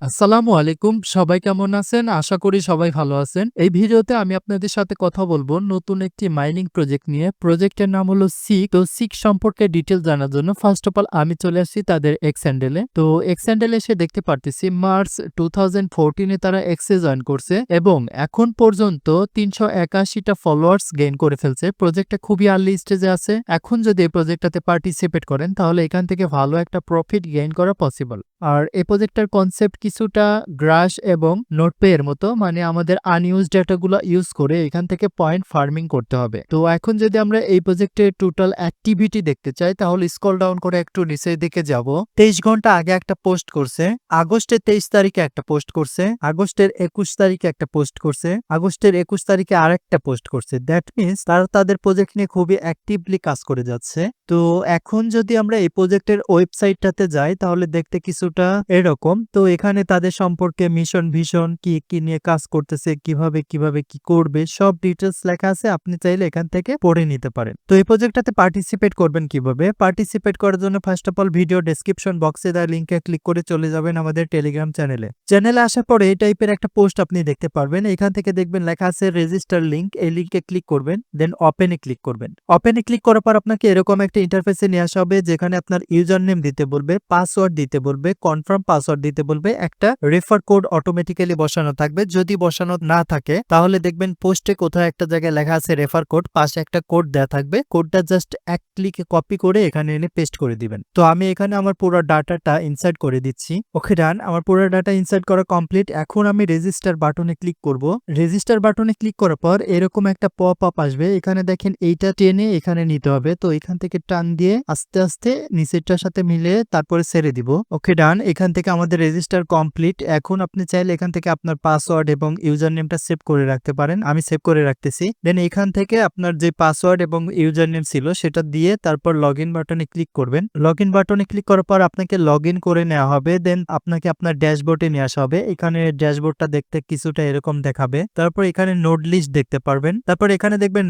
আসসালামু আলাইকুম। সবাই কেমন আছেন? আশা করি সবাই ভালো আছেন। এই ভিডিওতে আমি আপনাদের সাথে কথা বলব নতুন একটি মাইনিং প্রজেক্ট নিয়ে। প্রজেক্টের নাম হলো সিক। তো সিক সম্পর্কে ডিটেইলস জানার জন্য ফার্স্ট অফ অল আমি চলে আসছি তাদের এক্স হ্যান্ডেলে। তো এক্স হ্যান্ডেলে এসে দেখতে পারতেছি মার্চ 2014 এ তারা এক্সে জয়েন করছে এবং এখন পর্যন্ত ৩৮১ টা ফলোয়ার্স গেইন করে ফেলছে। প্রজেক্টটা খুবই আর্লি স্টেজে আছে। এখন যদি এই প্রজেক্টটাতে পার্টিসিপেট করেন তাহলে এখান থেকে ভালো একটা প্রফিট গেইন করা পসিবল। আর এই প্রজেক্টটার কনসেপ্ট কিছুটা গ্রাস এবং নোটপে এর মতো, মানে আমাদের আনইউজ ডেটাগুলো ইউজ করে এখান থেকে পয়েন্ট ফার্মিং করতে হবে। তো এখন যদি আমরা এই প্রজেক্টের টোটাল অ্যাক্টিভিটি দেখতে চাই তাহলে স্ক্রল ডাউন করে একটু নিচের দিকে যাব। 23 ঘন্টা আগে একটা পোস্ট করছে, আগস্টের 23 তারিখে একটা পোস্ট করছে, আগস্টের 21 তারিখে একটা পোস্ট করছে, আগস্টের 21 তারিখে আরেকটা পোস্ট করছে। দ্যাট মিনস তারা তাদের প্রজেক্ট নিয়ে খুবই অ্যাক্টিভলি কাজ করে যাচ্ছে। তো এখন যদি আমরা এই প্রজেক্টের ওয়েবসাইটটাতে যাই তাহলে দেখতে কিছুটা এরকম। তো এখানে তাদের সম্পর্কে মিশন ভিশন কি কি নিয়ে কাজ করতেছে, কিভাবে কি করবে সব ডিটেলস লেখা আছে। আপনি চাইলে এখান থেকে পড়ে নিতে পারেন। তো এই প্রজেক্টটাতে পার্টিসিপেট করবেন কিভাবে? পার্টিসিপেট করার জন্য first of all video description বক্সে দেওয়া লিংকে ক্লিক করে চলে যাবেন আমাদের টেলিগ্রাম চ্যানেলে আসার পরে এই টাইপের একটা পোস্ট আপনি দেখতে পারবেন। এখান থেকে দেখবেন লেখা আছে রেজিস্টার লিংক। এই লিংকে ক্লিক করবেন, দেন ওপেনে ক্লিক করবেন। ওপেনে ক্লিক করার পর আপনাকে এরকম একটা ইন্টারফেসে নিয়ে আসা হবে যেখানে আপনার ইউজার নেম দিতে বলবে, পাসওয়ার্ড দিতে বলবে, কনফার্ম পাসওয়ার্ড দিতে বলবে, একটা রেফার কোড অটোমেটিক্যালি বসানো থাকবে। যদি বসানো না থাকে তাহলে দেখবেন পোস্টে কোথাও একটা জায়গায় লেখা আছে রেফার কোড, পাশে একটা কোড দেওয়া থাকবে। কোডটা জাস্ট এক ক্লিকে কপি করে এখানে এনে পেস্ট করে দিবেন। তো আমি এখানে আমার পুরো ডাটাটা ইনসার্ট করে দিচ্ছি। ওকে ডান, আমার পুরো ডাটা ইনসার্ট করা কমপ্লিট। এখন আমি রেজিস্টার বাটনে ক্লিক করব। রেজিস্টার বাটনে ক্লিক করার পর এরকম একটা পপ আপ আসবে। এখানে দেখেন এইটা টেনে এখানে নিতে হবে। তো এখান থেকে টান দিয়ে আস্তে আস্তে নিচেরটার সাথে মিলে তারপরে ছেড়ে দিব। ওকে ডান, এখান থেকে আমাদের রেজিস্টার কমপ্লিট। এখন আপনি চাইলে এখান থেকে আপনার পাসওয়ার্ড এবং ইউজার নেমটা সেভ করে রাখতে পারেন। আমি সেভ করে রাখতেছি। দেন এখান থেকে আপনার যে পাসওয়ার্ড এবং ইউজার নেম ছিল সেটা দিয়ে তারপর লগ ইন বাটনে ক্লিক করবেন। লগ ইন বাটনে ক্লিক করার পর আপনাকে লগ ইন করে নেওয়া হবে। দেন আপনাকে আপনার ড্যাশবোর্ডে নিয়ে আসা হবে। এখানে ড্যাশবোর্ডটা দেখতে কিছুটা এরকম দেখাবে। তারপর এখানে নোট লিস্ট দেখতে পারবেন। তারপর এখানে দেখবেন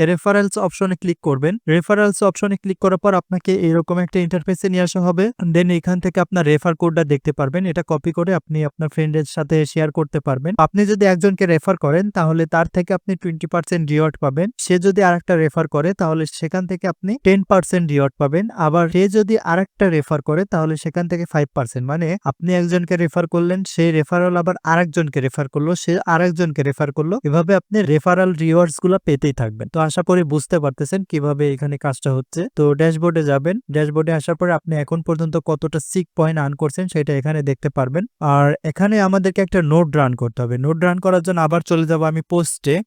রেফারেলস অপশনে ক্লিক করবেন। রেফারেলস অপশনে ক্লিক করার পর আপনাকে এরকম একটা ইন্টারফেসে নিয়ে আসা হবে। দেন এখান থেকে আপনার রেফার কোডটা দেখতে পারবেন। এটা কপি করে আপনি আপনার ফ্রেন্ডের সাথে শেয়ার করতে পারবেন। আপনি যদি একজনকে রেফার করেন তাহলে তার থেকে আপনি 20% রিওয়ার্ড পাবেন। সে যদি আরেকটা রেফার করে তাহলে সেখান থেকে আপনি 10% রিওয়ার্ড পাবেন। আবার সে যদি আরেকটা রেফার করে তাহলে সেখান থেকে 5%, মানে আপনি একজনকে রেফার করলেন, সেই রেফারাল আবার আরেকজনকে রেফার করলো, সে আরেকজনকে রেফার করলো। এভাবে আপনি রেফারাল রিওয়ার্ডস গুলো পেতেই থাকবেন। তো আশা করি বুঝতে পারতেছেন কিভাবে এখানে কাজটা হচ্ছে। তো ড্যাশবোর্ডে যাবেন। ড্যাশবোর্ডে আসার পরে আপনি এখন পর্যন্ত কতটা সিক পয়েন্ট আর্ন করছেন সেটা এখানে দেখতে পারবেন। আর এখানে আমাদেরকে একটা নোড রান করতে হবে। নোড রান করার জন্য আবার চলে যাব আমি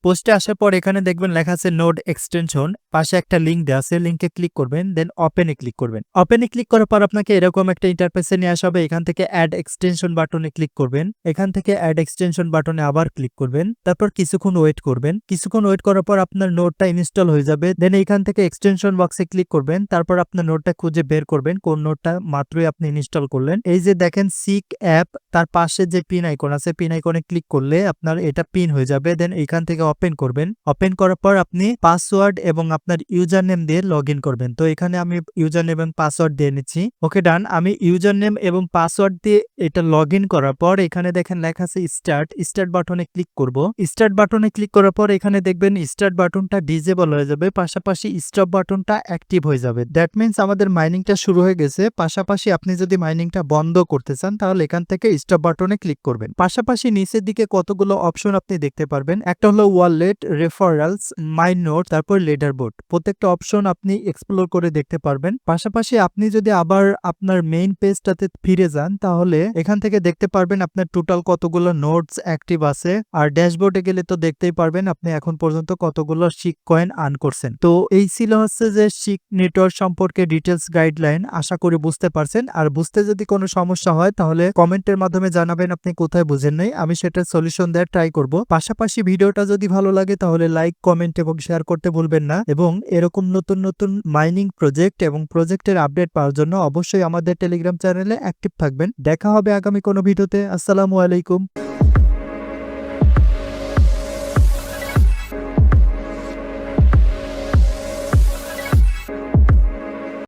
পোস্টে আসার পর এখানে দেখবেন লেখা আছে নোড এক্সটেনশন, পাশে একটা লিংক দেওয়া আছে। লিংকে ক্লিক করবেন, দেন ওপেনে ক্লিক করবেন। ওপেনে ক্লিক করার পর আপনাকে এরকম একটা ইন্টারফেসে নিয়ে আসা হবে। এখান থেকে অ্যাড এক্সটেনশন বাটনে ক্লিক করবেন। এখান থেকে অ্যাড এক্সটেনশন বাটনে আবার ক্লিক করবেন। তারপর কিছুক্ষণ ওয়েট করবেন। কিছুক্ষণ ওয়েট করার পর আপনার নোডটা ইনস্টল হয়ে যাবে। দেন এখান থেকে এক্সটেনশন বক্সে ক্লিক করবেন। তারপর আপনার নোডটা খুঁজে বের করবেন কোন নোডটা মাত্রই আপনি ইনস্টল করলেন। এই যে দেখেন সিক অ্যাপ, তার পাশে যে পিন আইকন আছে, পিন আইকনে ক্লিক করলে আপনার এটা পিন হয়ে যাবে। দেন এখান থেকে ওপেন করবেন। ওপেন করার পর আপনি পাসওয়ার্ড এবং আপনার ইউজার নেম দিয়ে লগ ইন করবেন। তো এখানে আমি ইউজার নেম এবং পাসওয়ার্ড দিয়ে নিচ্ছি। ওকে ডান, আমি ইউজার নেম এবং পাসওয়ার্ড দিয়ে এটা লগ ইন করার পর এখানে দেখেন লেখা আছে স্টার্ট বাটনে ক্লিক করব। স্টার্ট বাটনে ক্লিক করার পর এখানে দেখবেন স্টার্ট বাটনটা ডিজেবল হয়ে যাবে, পাশাপাশি স্টপ বাটনটা অ্যাক্টিভ হয়ে যাবে। দ্যাট মিনস আমাদের মাইনিংটা শুরু হয়ে গেছে। পাশাপাশি আপনি যদি মাইনিংটা বন্ধ করতে চান তাহলে এখান থেকে স্টপ বাটনে ক্লিক করবেন। পাশাপাশি নিচের দিকে কতগুলো অপশন আপনি দেখতে পারবেন। একটা হলো ওয়ালেট, রেফারেলস, মাই নোট, তারপর লিডারবোর্ড। প্রত্যেকটা অপশন আপনি এক্সপ্লোর করে দেখতে পারবেন। পাশাপাশি আপনি যদি আবার আপনার মেইন পেজটাতে ফিরে যান তাহলে এখান থেকে দেখতে পারবেন আপনার টোটাল কতগুলো নোটস অ্যাক্টিভ আছে। আর ড্যাশবোর্ডে গেলে তো দেখতেই পারবেন আপনি এখন পর্যন্ত কতগুলো শিক কয়েন আর্ন করছেন। তো এই ছিল হচ্ছে যে শিক নেটওয়ার্ক সম্পর্কে ডিটেলস গাইডলাইন। আশা করি বুঝতে পারছেন। আর বুঝতে যদি কোনো সমস্যা হয় তাহলে কমেন্টের মাধ্যমে জানাবেন আপনি কোথায় বুঝেন নাই, আমি সেটার সলিউশন দেওয়ার ট্রাই করব। পাশাপাশি ভিডিওটা যদি ভালো লাগে তাহলে লাইক, কমেন্ট এবং শেয়ার করতে ভুলবেন না। এবং এরকম নতুন নতুন মাইনিং প্রজেক্ট এবং প্রজেক্টের আপডেট পাওয়ার জন্য অবশ্যই আমাদের টেলিগ্রাম চ্যানেলে অ্যাক্টিভ থাকবেন। দেখা হবে আগামী কোনো ভিডিওতে। আসসালামু আলাইকুম।